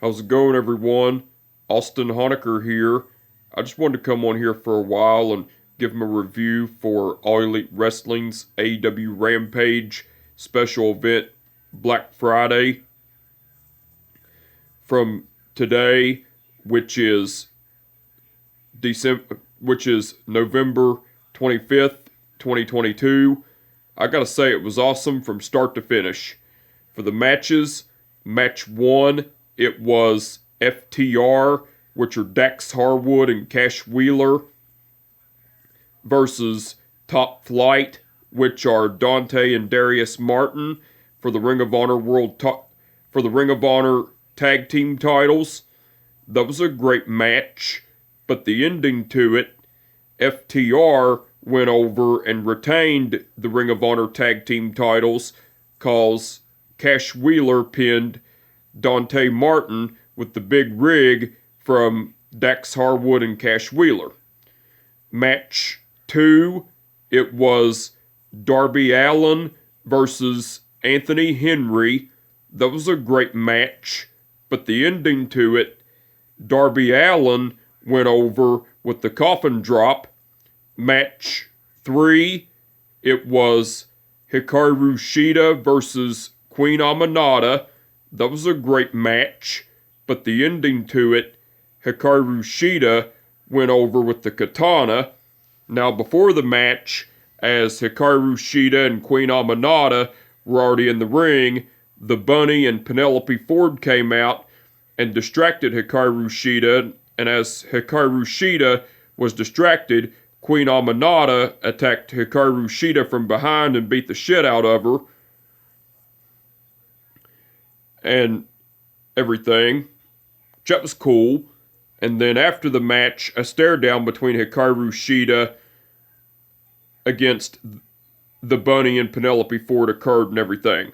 How's it going, everyone? Austin Honecker here. I just wanted to come on here for a while and give them a review for All Elite Wrestling's AEW Rampage special event Black Friday from today, which is November 25th, 2022. I gotta say, it was awesome from start to finish. For the matches, match 1, it was FTR, which are Dax Harwood and Cash Wheeler, versus Top Flight, which are Dante and Darius Martin, for the Ring of Honor tag team titles. That was a great match, but the ending to it, FTR went over and retained the Ring of Honor tag team titles, cause Cash Wheeler pinned Dante Martin with the big rig from Dax Harwood and Cash Wheeler. Match 2, it was Darby Allin versus Anthony Henry. That was a great match, but the ending to it, Darby Allin went over with the coffin drop. Match 3, it was Hikaru Shida versus Queen Aminata. That was a great match, but the ending to it, Hikaru Shida went over with the katana. Now, before the match, as Hikaru Shida and Queen Aminata were already in the ring, the Bunny and Penelope Ford came out and distracted Hikaru Shida, and as Hikaru Shida was distracted, Queen Aminata attacked Hikaru Shida from behind and beat the shit out of her and everything. That was cool. And then after the match, a stare down between Hikaru Shida against the Bunny and Penelope Ford occurred and everything.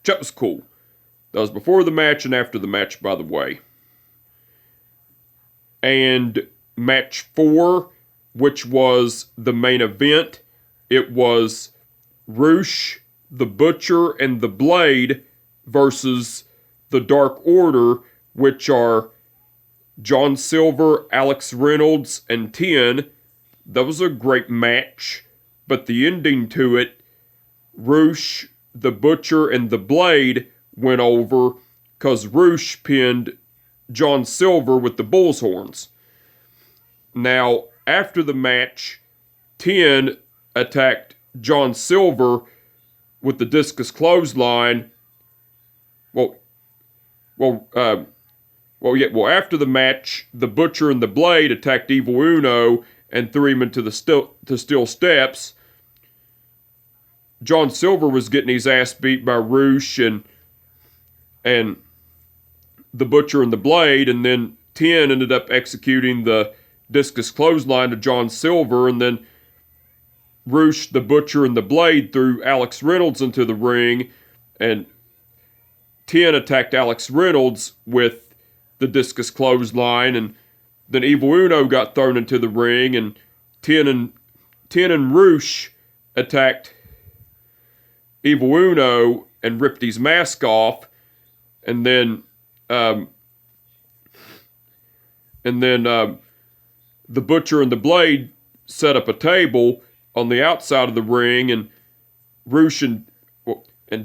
That was cool. That was before the match and after the match, by the way. And match 4, which was the main event, it was Roosh, the Butcher, and the Blade versus the Dark Order, which are John Silver, Alex Reynolds, and Ten. That was a great match, but the ending to it, Roosh, the Butcher, and the Blade went over because Roosh pinned John Silver with the bull's horns. Now, after the match, Ten attacked John Silver with the discus clothesline. After the match, the Butcher and the Blade attacked Evil Uno and threw him into the steel steps. John Silver was getting his ass beat by Roosh and the Butcher and the Blade, and then Ten ended up executing the discus clothesline to John Silver, and then Roosh, the Butcher, and the Blade threw Alex Reynolds into the ring, and Ten attacked Alex Reynolds with the discus clothesline, and then Evil Uno got thrown into the ring, and Ten and Roosh attacked Evil Uno and ripped his mask off, and then the Butcher and the Blade set up a table on the outside of the ring, and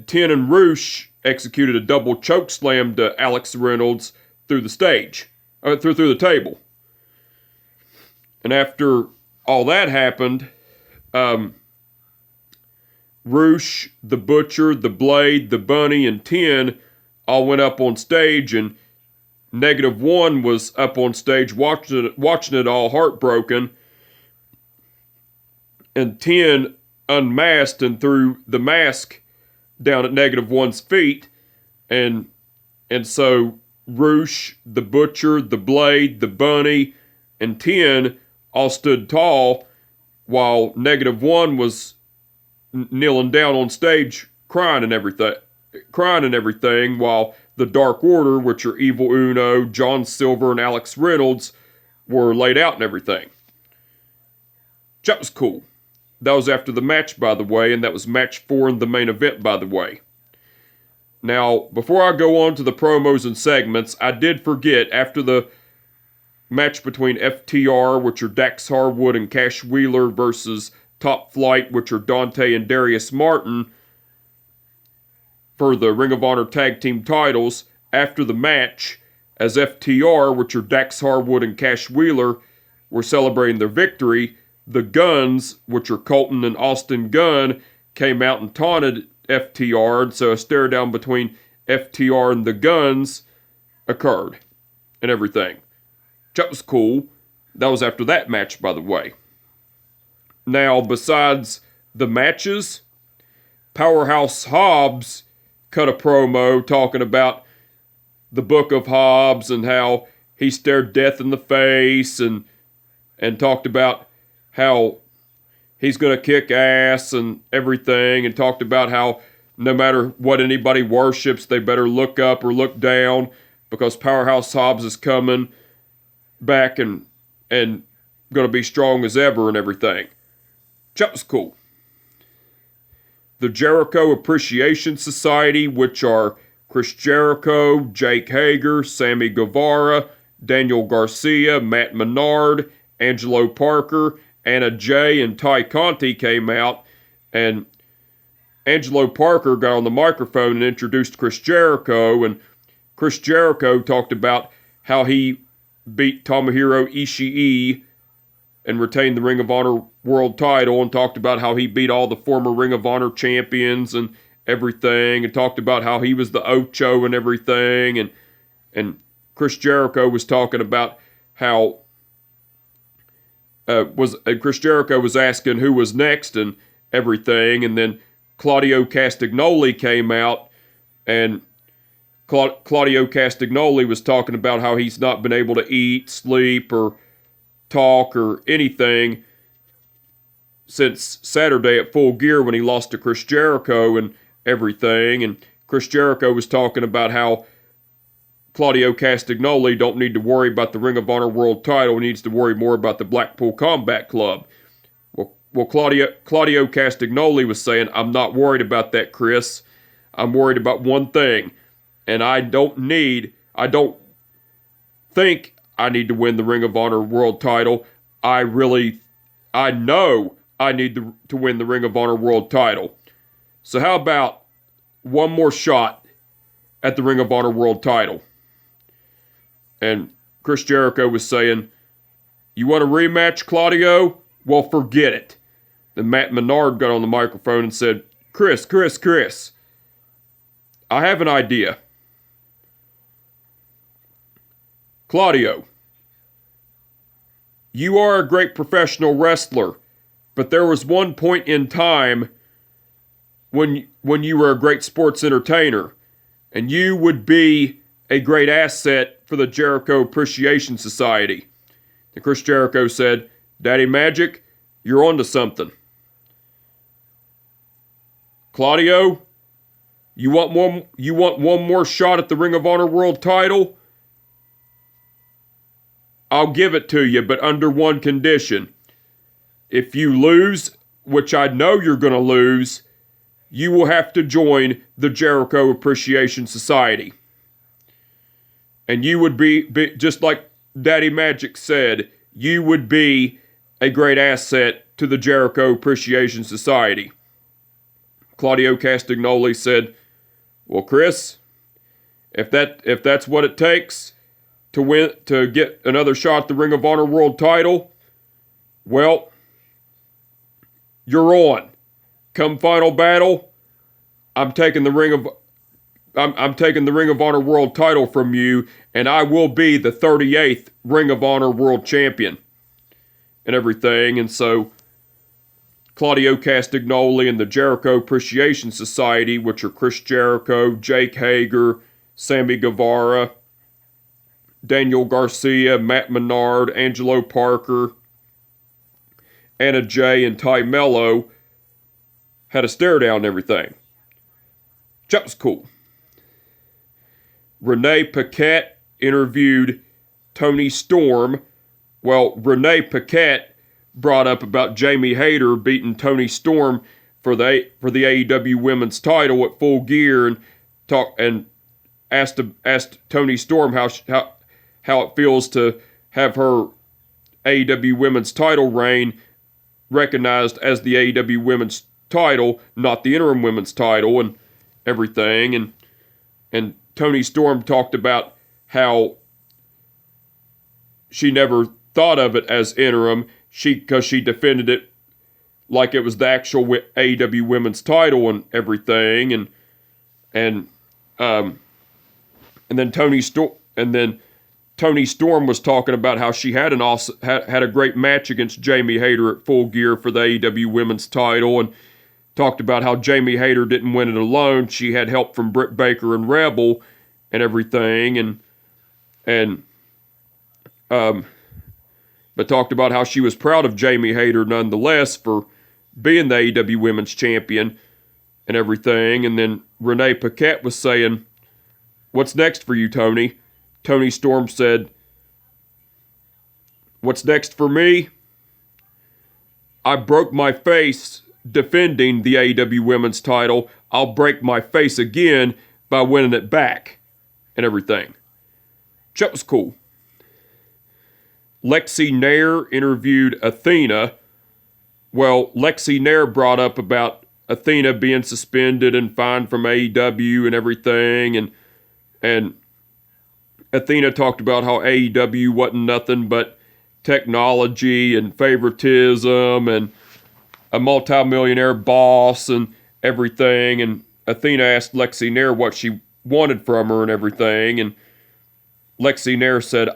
Ten and Roosh executed a double choke slam to Alex Reynolds through the table. And after all that happened, Roosh, the Butcher, the Blade, the Bunny, and Ten all went up on stage, and -1 was up on stage watching it all heartbroken. And Ten unmasked and threw the mask down at -1's feet, and so Roosh, the Butcher, the Blade, the Bunny, and Ten all stood tall, while -1 was kneeling down on stage crying and everything, while the Dark Order, which are Evil Uno, John Silver, and Alex Reynolds, were laid out and everything. That was cool. That was after the match, by the way, and that was match 4 in the main event, by the way. Now, before I go on to the promos and segments, I did forget, after the match between FTR, which are Dax Harwood and Cash Wheeler, versus Top Flight, which are Dante and Darius Martin, for the Ring of Honor Tag Team titles, after the match, as FTR, which are Dax Harwood and Cash Wheeler, were celebrating their victory, the Guns, which are Colton and Austin Gunn, came out and taunted FTR, and so a stare down between FTR and the Guns occurred, and everything. That was cool. That was after that match, by the way. Now, besides the matches, Powerhouse Hobbs cut a promo talking about the Book of Hobbs and how he stared death in the face and talked about how he's going to kick ass and everything, and talked about how no matter what anybody worships, they better look up or look down because Powerhouse Hobbs is coming back and going to be strong as ever and everything. That was cool. The Jericho Appreciation Society, which are Chris Jericho, Jake Hager, Sammy Guevara, Daniel Garcia, Matt Menard, Angelo Parker, Anna Jay, and Ty Conti came out, and Angelo Parker got on the microphone and introduced Chris Jericho, and Chris Jericho talked about how he beat Tomohiro Ishii and retained the Ring of Honor World title, and talked about how he beat all the former Ring of Honor champions and everything, and talked about how he was the Ocho and everything, and Chris Jericho was talking about how Chris Jericho was asking who was next and everything, and then Claudio Castagnoli came out, and Claudio Castagnoli was talking about how he's not been able to eat, sleep, or talk, or anything since Saturday at Full Gear when he lost to Chris Jericho and everything, and Chris Jericho was talking about how Claudio Castagnoli don't need to worry about the Ring of Honor World title, he needs to worry more about the Blackpool Combat Club. Well, Claudio Castagnoli was saying, I'm not worried about that, Chris. I'm worried about one thing, and I don't think I need to win the Ring of Honor World title. I know I need to win the Ring of Honor World title. So how about one more shot at the Ring of Honor World title? And Chris Jericho was saying, you want a rematch, Claudio? Well, forget it. Then Matt Menard got on the microphone and said, Chris, I have an idea. Claudio, you are a great professional wrestler, but there was one point in time when you were a great sports entertainer, and you would be a great asset for the Jericho Appreciation Society. And Chris Jericho said, Daddy Magic, you're onto something. Claudio, you want one more shot at the Ring of Honor World title? I'll give it to you, but under one condition. If you lose, which I know you're going to lose, you will have to join the Jericho Appreciation Society. And you would be just like Daddy Magic said, you would be a great asset to the Jericho Appreciation Society. Claudio Castagnoli said, well, Chris, if that's what it takes to get another shot at the Ring of Honor World title, well, you're on. Come final battle, I'm taking the Ring of Honor World title from you, and I will be the 38th Ring of Honor World Champion and everything. And so Claudio Castagnoli and the Jericho Appreciation Society, which are Chris Jericho, Jake Hager, Sammy Guevara, Daniel Garcia, Matt Menard, Angelo Parker, Anna Jay, and Ty Mello, had a stare down and everything. That was cool. Renee Paquette interviewed Tony Storm. Well, Renee Paquette brought up about Jamie Hayter beating Tony Storm for the AEW Women's title at Full Gear, and asked Toni Storm how it feels to have her AEW Women's title reign recognized as the AEW Women's title, not the interim women's title, and everything. And Toni Storm talked about how she never thought of it as interim, because she defended it like it was the actual AEW Women's title and everything, and then Toni Storm was talking about how she had had a great match against Jamie Hayter at Full Gear for the AEW Women's title, and talked about how Jamie Hayter didn't win it alone. She had help from Britt Baker and Rebel and everything, but talked about how she was proud of Jamie Hayter nonetheless for being the AEW Women's Champion and everything. And then Renee Paquette was saying, "What's next for you, Toni?" Toni Storm said, "What's next for me? I broke my face defending the AEW Women's title. I'll break my face again by winning it back," and everything. That was cool. Lexi Nair interviewed Athena. Well, Lexi Nair brought up about Athena being suspended and fined from AEW and everything, and Athena talked about how AEW wasn't nothing but technology and favoritism and a multimillionaire boss and everything. And Athena asked Lexi Nair what she wanted from her and everything. And Lexi Nair said,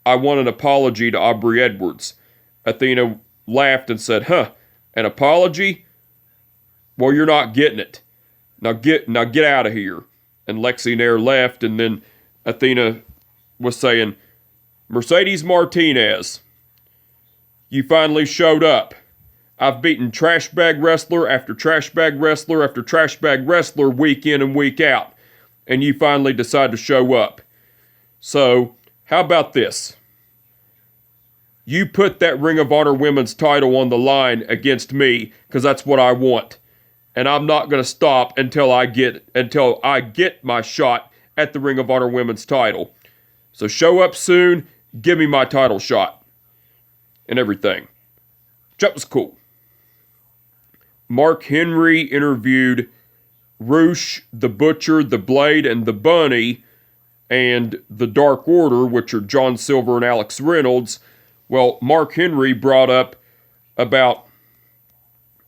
"I want an apology to Aubrey Edwards." Athena laughed and said, "An apology? Well, you're not getting it. Now get out of here." And Lexi Nair left, and then Athena was saying, "Mercedes Martinez, you finally showed up. I've beaten trash bag wrestler after trash bag wrestler after trash bag wrestler week in and week out, and you finally decide to show up. So, how about this? You put that Ring of Honor Women's title on the line against me, because that's what I want. And I'm not going to stop until I get my shot at the Ring of Honor Women's title. So show up soon, give me my title shot." And everything. That was cool. Mark Henry interviewed Roosh, the Butcher, the Blade, and the Bunny, and the Dark Order, which are John Silver and Alex Reynolds. Well, Mark Henry brought up about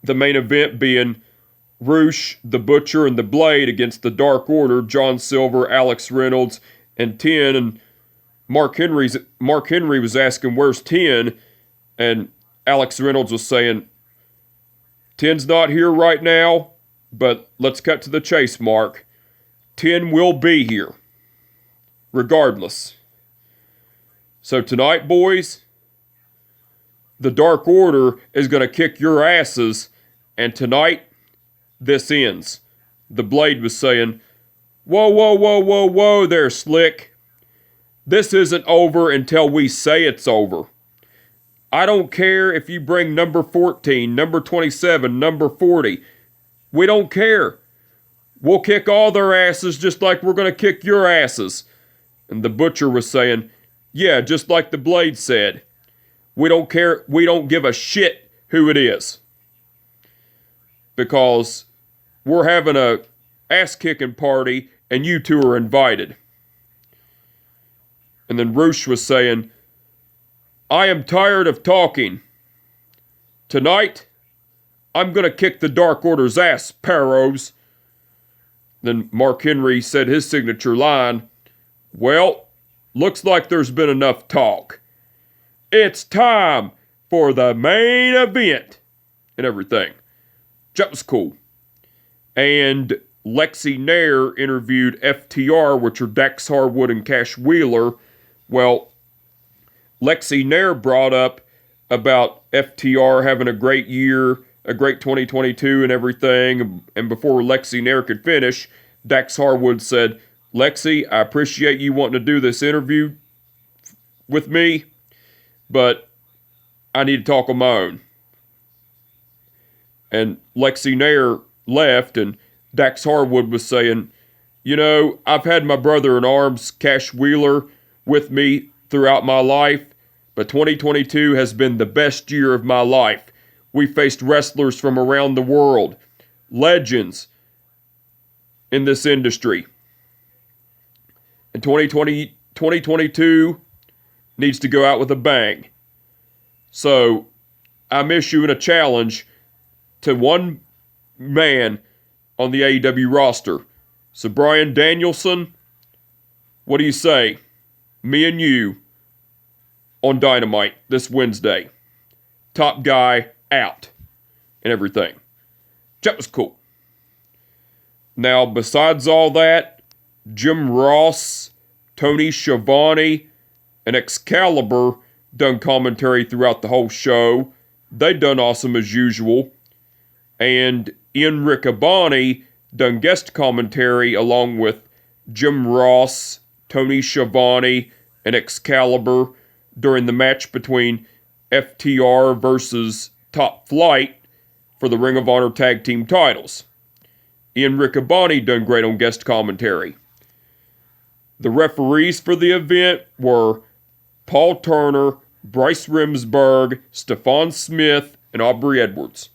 the main event being Roosh, the Butcher, and the Blade against the Dark Order, John Silver, Alex Reynolds, and 10. And Mark Henry was asking, "Where's 10?" And Alex Reynolds was saying, "10's not here right now, but let's cut to the chase, Mark. 10 will be here, regardless. So tonight, boys, the Dark Order is going to kick your asses, and tonight, this ends." The Blade was saying, Whoa there, Slick. This isn't over until we say it's over. I don't care if you bring number 14, number 27, number 40. We don't care. We'll kick all their asses just like we're going to kick your asses." And the Butcher was saying, "Yeah, just like the Blade said. We don't care. We don't give a shit who it is. Because we're having a ass-kicking party and you two are invited." And then Roosh was saying, "I am tired of talking. Tonight, I'm going to kick the Dark Order's ass, Perros." Then Mark Henry said his signature line, "Well, looks like there's been enough talk. It's time for the main event," and everything. That was cool. And Lexi Nair interviewed FTR, which are Dax Harwood and Cash Wheeler. Well, Lexi Nair brought up about FTR having a great year, a great 2022 and everything. And before Lexi Nair could finish, Dax Harwood said, "Lexi, I appreciate you wanting to do this interview with me, but I need to talk on my own." And Lexi Nair left, and Dax Harwood was saying, You know, I've had my brother-in-arms, Cash Wheeler, with me throughout my life, but 2022 has been the best year of my life. We faced wrestlers from around the world, legends in this industry. And 2022 needs to go out with a bang. So, I'm issuing a challenge to one man on the AEW roster. So, Bryan Danielson, what do you say? Me and you on Dynamite this Wednesday. Top guy out and everything. That was cool. Now, besides all that, Jim Ross, Tony Schiavone, and Excalibur done commentary throughout the whole show. They done awesome as usual. And Ian Riccaboni done guest commentary along with Jim Ross, Tony Schiavone, and Excalibur during the match between FTR versus Top Flight for the Ring of Honor Tag Team titles. Ian Riccaboni done great on guest commentary. The referees for the event were Paul Turner, Bryce Remsburg, Stephon Smith, and Aubrey Edwards.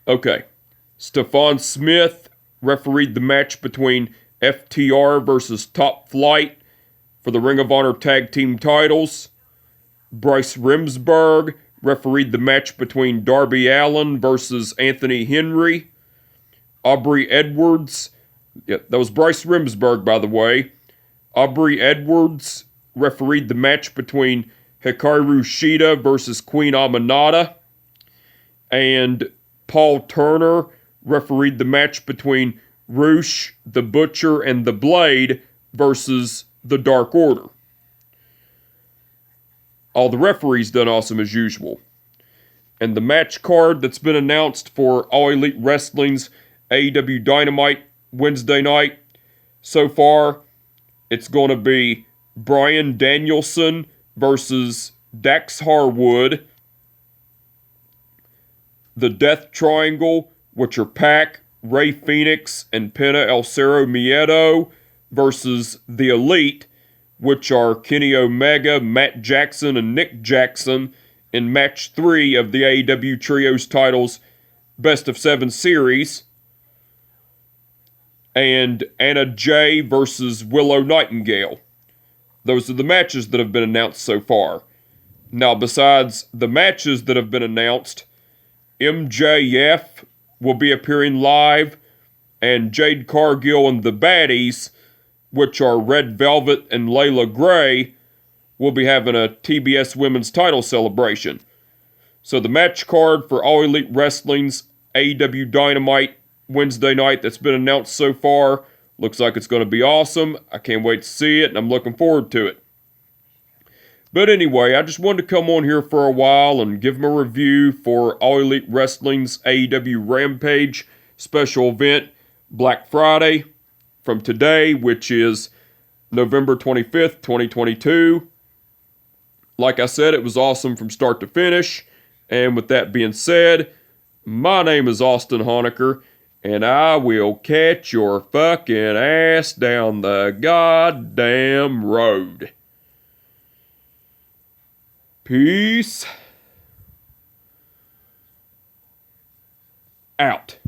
Okay, Stephon Smith refereed the match between FTR versus Top Flight for the Ring of Honor Tag Team titles. Bryce Remsburg refereed the match between Darby Allin versus Anthony Henry. Aubrey Edwards, that was Bryce Remsburg, by the way. Aubrey Edwards refereed the match between Hikaru Shida versus Queen Aminata. And Paul Turner refereed the match between Roosh, the Butcher, and the Blade versus the Dark Order. All the referees done awesome as usual. And the match card that's been announced for All Elite Wrestling's AEW Dynamite Wednesday night, so far, it's going to be Bryan Danielson versus Dax Harwood. The Death Triangle, which are Pac, Rey Fenix, and Penta El Cerro Miedo, versus The Elite, which are Kenny Omega, Matt Jackson, and Nick Jackson, in Match 3 of the AEW Trios titles Best of 7 series. And Anna Jay versus Willow Nightingale. Those are the matches that have been announced so far. Now, besides the matches that have been announced, MJF will be appearing live, and Jade Cargill and the Baddies, which are Red Velvet and Layla Gray, will be having a TBS Women's title celebration. So the match card for All Elite Wrestling's AEW Dynamite Wednesday night that's been announced so far looks like it's going to be awesome. I can't wait to see it, and I'm looking forward to it. But anyway, I just wanted to come on here for a while and give them a review for All Elite Wrestling's AEW Rampage special event, Black Friday, from today, which is November 25th, 2022. Like I said, it was awesome from start to finish. And with that being said, my name is Austin Honecker, and I will catch your fucking ass down the goddamn road. Peace out.